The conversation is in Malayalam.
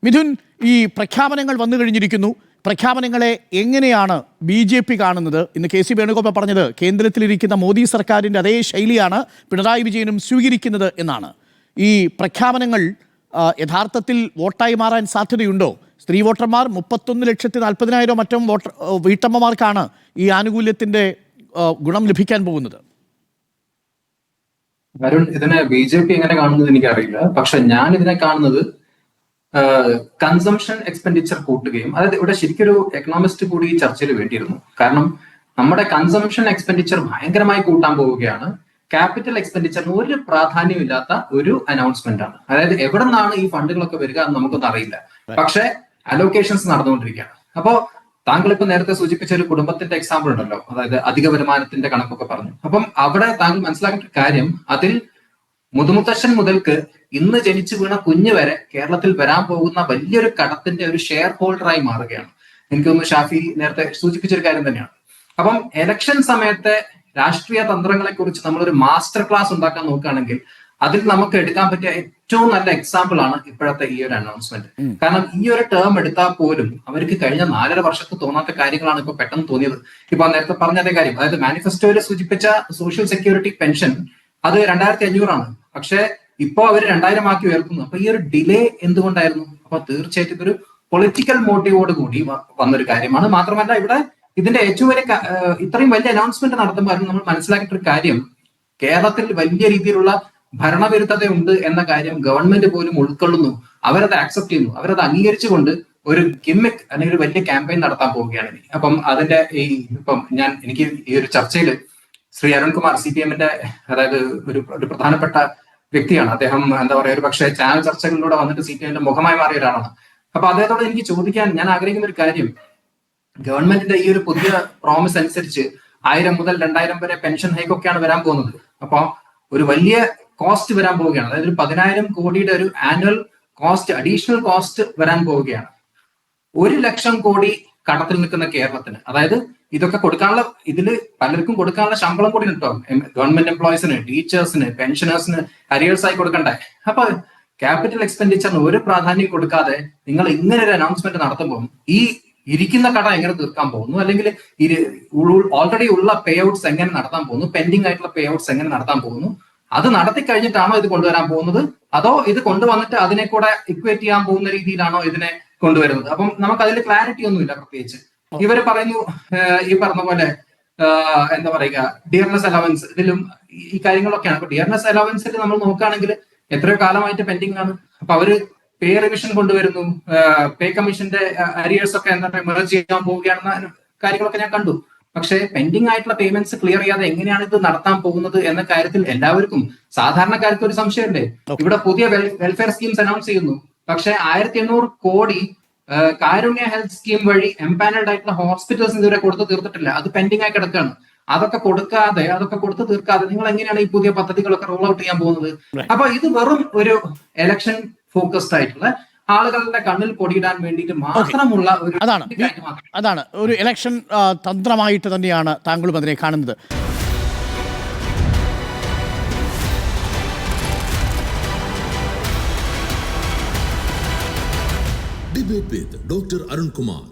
മിഥുൻ, ഈ പ്രഖ്യാപനങ്ങൾ വന്നു കഴിഞ്ഞിരിക്കുന്നു. പ്രഖ്യാപനങ്ങളെ എങ്ങനെയാണ് BJP കാണുന്നത്? ഇന്ന് KC വേണുഗോപാൽ പറഞ്ഞത് കേന്ദ്രത്തിലിരിക്കുന്ന മോദി സർക്കാരിൻ്റെ അതേ ശൈലിയാണ് പിണറായി വിജയനും സ്വീകരിക്കുന്നത് എന്നാണ്. ഈ പ്രഖ്യാപനങ്ങൾ യഥാർത്ഥത്തിൽ വോട്ടായി മാറാൻ സാധ്യതയുണ്ടോ? സ്ത്രീ വോട്ടർമാർ 31,40,000 മറ്റും വീട്ടമ്മമാർക്കാണ് ഈ ആനുകൂല്യത്തിൻ്റെ ഗുണം ലഭിക്കാൻ പോകുന്നത്. അരുൺ, ഇതിനെ BJP എങ്ങനെ കാണുന്നത് എനിക്കറിയില്ല. പക്ഷെ ഞാൻ ഇതിനെ കാണുന്നത് കൺസംഷൻ എക്സ്പെൻഡിച്ചർ കൂട്ടുകയും, അതായത് ഇവിടെ ശരിക്കൊരു എക്കണോമിസ്റ്റ് കൂടി ഈ ചർച്ചയിൽ വേണ്ടിയിരുന്നു. കാരണം നമ്മുടെ കൺസംഷൻ എക്സ്പെൻഡിച്ചർ ഭയങ്കരമായി കൂട്ടാൻ പോവുകയാണ്. ക്യാപിറ്റൽ എക്സ്പെൻഡിച്ചറിന് ഒരു പ്രാധാന്യമില്ലാത്ത ഒരു അനൗൺസ്മെന്റ് ആണ്. അതായത് എവിടെ നിന്നാണ് ഈ ഫണ്ടുകളൊക്കെ വരിക എന്ന് നമുക്കൊന്നും അറിയില്ല. പക്ഷെ അലോക്കേഷൻസ് നടന്നുകൊണ്ടിരിക്കുകയാണ്. അപ്പോ താങ്കൾ ഇപ്പൊ നേരത്തെ സൂചിപ്പിച്ച ഒരു കുടുംബത്തിന്റെ എക്സാമ്പിൾ ഉണ്ടല്ലോ, അതായത് അധിക വരുമാനത്തിന്റെ കണക്കൊക്കെ പറഞ്ഞു. അപ്പം അവിടെ താങ്കൾ മനസ്സിലാക്കേണ്ട കാര്യം, അതിൽ മുതുമുത്തശ്ശൻ മുതൽക്ക് ഇന്ന് ജനിച്ചു വീണ കുഞ്ഞ് വരെ കേരളത്തിൽ വരാൻ പോകുന്ന വലിയൊരു കടത്തിന്റെ ഒരു ഷെയർ ഹോൾഡറായി മാറുകയാണ്. എനിക്ക് തോന്നുന്നു ഷാഫി നേരത്തെ സൂചിപ്പിച്ചൊരു കാര്യം തന്നെയാണ്. അപ്പം എലക്ഷൻ സമയത്തെ രാഷ്ട്രീയ തന്ത്രങ്ങളെ കുറിച്ച് നമ്മളൊരു മാസ്റ്റർ ക്ലാസ് ഉണ്ടാക്കാൻ നോക്കുകയാണെങ്കിൽ അതിൽ നമുക്ക് എടുക്കാൻ പറ്റിയ ഏറ്റവും നല്ല എക്സാമ്പിൾ ആണ് ഇപ്പോഴത്തെ ഈ ഒരു അനൗൺസ്മെന്റ്. കാരണം ഈ ഒരു ടേം എടുത്താൽ പോലും അവർക്ക് കഴിഞ്ഞ 4.5 വർഷത്ത് തോന്നാത്ത കാര്യങ്ങളാണ് ഇപ്പൊ പെട്ടെന്ന് തോന്നിയത്. ഇപ്പൊ നേരത്തെ പറഞ്ഞതേ കാര്യം, അതായത് മാനിഫെസ്റ്റോയിൽ സൂചിപ്പിച്ച സോഷ്യൽ സെക്യൂരിറ്റി പെൻഷൻ അത് 2,500 ആണ്. പക്ഷെ ഇപ്പോ അവർ 2,000 ആക്കി ഉയർത്തുന്നു. അപ്പൊ ഈ ഒരു ഡിലേ എന്തുകൊണ്ടായിരുന്നു? അപ്പൊ തീർച്ചയായിട്ടും ഇതൊരു പൊളിറ്റിക്കൽ മോട്ടീവോട് കൂടി വന്നൊരു കാര്യമാണ്. മാത്രമല്ല ഇവിടെ ഇതിന്റെ ഏറ്റവും വലിയ ഇത്രയും വലിയ അനൗൺസ്മെന്റ് നടത്തുമ്പോൾ നമ്മൾ മനസ്സിലാക്കിയിട്ടൊരു കാര്യം, കേരളത്തിൽ വലിയ രീതിയിലുള്ള ഭരണവിരുദ്ധതയുണ്ട് എന്ന കാര്യം ഗവൺമെന്റ് പോലും ഉൾക്കൊള്ളുന്നു. അവരത് ആക്സെപ്റ്റ് ചെയ്യുന്നു. അവരത് അംഗീകരിച്ചുകൊണ്ട് ഒരു ഗിമ്മിക് അല്ലെങ്കിൽ ഒരു വലിയ ക്യാമ്പയിൻ നടത്താൻ പോവുകയാണ്. അപ്പം അതിന്റെ എനിക്ക് ഈ ഒരു ചർച്ചയിൽ ശ്രീ അരുൺകുമാർ CPM-ന്റെ, അതായത് ഒരു പ്രധാനപ്പെട്ട വ്യക്തിയാണ് അദ്ദേഹം. എന്താ പറയാ, ഒരു പക്ഷേ ചാനൽ ചർച്ചകളിലൂടെ വന്നിട്ട് CPM-ന്റെ മുഖമായി മാറിയ ഒരാളാണ്. അപ്പൊ അദ്ദേഹത്തോട് എനിക്ക് ചോദിക്കാൻ ഞാൻ ആഗ്രഹിക്കുന്ന ഒരു കാര്യം, ഗവൺമെന്റിന്റെ ഈ ഒരു പുതിയ പ്രോമിസ് അനുസരിച്ച് 1,000 മുതൽ 2,000 വരെ പെൻഷൻ ഹൈക്കൊക്കെയാണ് വരാൻ പോകുന്നത്. അപ്പൊ ഒരു വലിയ കോസ്റ്റ് വരാൻ പോവുകയാണ്. അതായത് ഒരു 10,000 കോടിയുടെ ഒരു ആനുവൽ കോസ്റ്റ്, അഡീഷണൽ കോസ്റ്റ് വരാൻ പോവുകയാണ്. 1,00,000 കോടി കടത്തിൽ നിൽക്കുന്ന കേരളത്തിന്, അതായത് ഇതൊക്കെ കൊടുക്കാനുള്ള, ഇതില് പലർക്കും കൊടുക്കാനുള്ള ശമ്പളം കൂടി കിട്ടും. ഗവൺമെന്റ് എംപ്ലോയീസിന്, ടീച്ചേഴ്സിന്, പെൻഷനേഴ്സിന് അരിയേഴ്സ് ആയി കൊടുക്കണ്ടേ. അപ്പൊ ക്യാപിറ്റൽ എക്സ്പെൻഡിച്ചറിന് ഒരു പ്രാധാന്യം കൊടുക്കാതെ നിങ്ങൾ ഇങ്ങനെ ഒരു അനൗൺസ്മെന്റ് നടത്തുമ്പോൾ ഈ ഇരിക്കുന്ന കട എങ്ങനെ തീർക്കാൻ പോകുന്നു, അല്ലെങ്കിൽ ഓൾറെഡി ഉള്ള പേ ഔട്ട്സ് എങ്ങനെ നടത്താൻ പോകുന്നു, പെൻഡിങ് ആയിട്ടുള്ള പേ ഔട്ട്സ് എങ്ങനെ നടത്താൻ പോകുന്നു, അത് നടത്തി കഴിഞ്ഞിട്ടാണോ ഇത് കൊണ്ടുവരാൻ പോകുന്നത്, അതോ ഇത് കൊണ്ടുവന്നിട്ട് അതിനെ കൂടെ ഇക്വേറ്റ് ചെയ്യാൻ പോകുന്ന രീതിയിലാണോ ഇതിനെ കൊണ്ടുവരുന്നത്? അപ്പം നമുക്ക് അതിൽ ക്ലാരിറ്റി ഒന്നുമില്ല. പ്രത്യേകിച്ച് ഇവര് പറയുന്നു ഈ പറഞ്ഞ പോലെ എന്താ പറയുക, ഡിയർനെസ് അലവൻസ്, ഇതിലും ഈ കാര്യങ്ങളൊക്കെയാണ്. അപ്പൊ ഡിയർനെസ് അലവൻസിൽ നമ്മൾ നോക്കുകയാണെങ്കിൽ എത്രയോ കാലമായിട്ട് പെൻഡിങ് ആണ്. അപ്പൊ അവര് പേ റിവിഷൻ കൊണ്ടുവരുന്നു, പേ കമ്മീഷന്റെ അരിയേഴ്സ് ഒക്കെ എന്താ മെർജ് ചെയ്യാൻ പോവുകയാണെന്ന കാര്യങ്ങളൊക്കെ ഞാൻ കണ്ടു. പക്ഷേ പെൻഡിങ് ആയിട്ടുള്ള പേയ്മെന്റ്സ് ക്ലിയർ ചെയ്യാതെ എങ്ങനെയാണ് ഇത് നടത്താൻ പോകുന്നത് എന്ന കാര്യത്തിൽ എല്ലാവർക്കും, സാധാരണക്കാർക്ക് ഒരു സംശയമുണ്ട്. ഇവിടെ പുതിയ വെൽഫെയർ സ്കീംസ് അനൗൺസ് ചെയ്യുന്നു. പക്ഷേ 1,800 കോടി കാരുണ്യ ഹെൽത്ത് സ്കീം വഴി എംപാനൽഡ് ആയിട്ടുള്ള ഹോസ്പിറ്റൽസ് ഇതുവരെ കൊടുത്തു തീർത്തിട്ടില്ല. അത് പെൻഡിങ് ആയി കിടക്കുകയാണ്. അതൊക്കെ കൊടുത്തു തീർക്കാതെ നിങ്ങൾ എങ്ങനെയാണ് ഈ പുതിയ പദ്ധതികളൊക്കെ റോൾ ഔട്ട് ചെയ്യാൻ പോകുന്നത്? അപ്പൊ ഇത് വെറും ഒരു എലക്ഷൻ ഫോക്കസ്ഡ് ആയിട്ടുള്ള, ആളുകളുടെ കണ്ണിൽ പൊടിയിടാൻ വേണ്ടിയിട്ട് മാത്രമുള്ള ഒരു അതാണ് ഒരു ഇലക്ഷൻ തന്ത്രമായിട്ട് തന്നെയാണ് താങ്കളും അതിനെ കാണുന്നത്. Debate with Dr. Arun Kumar.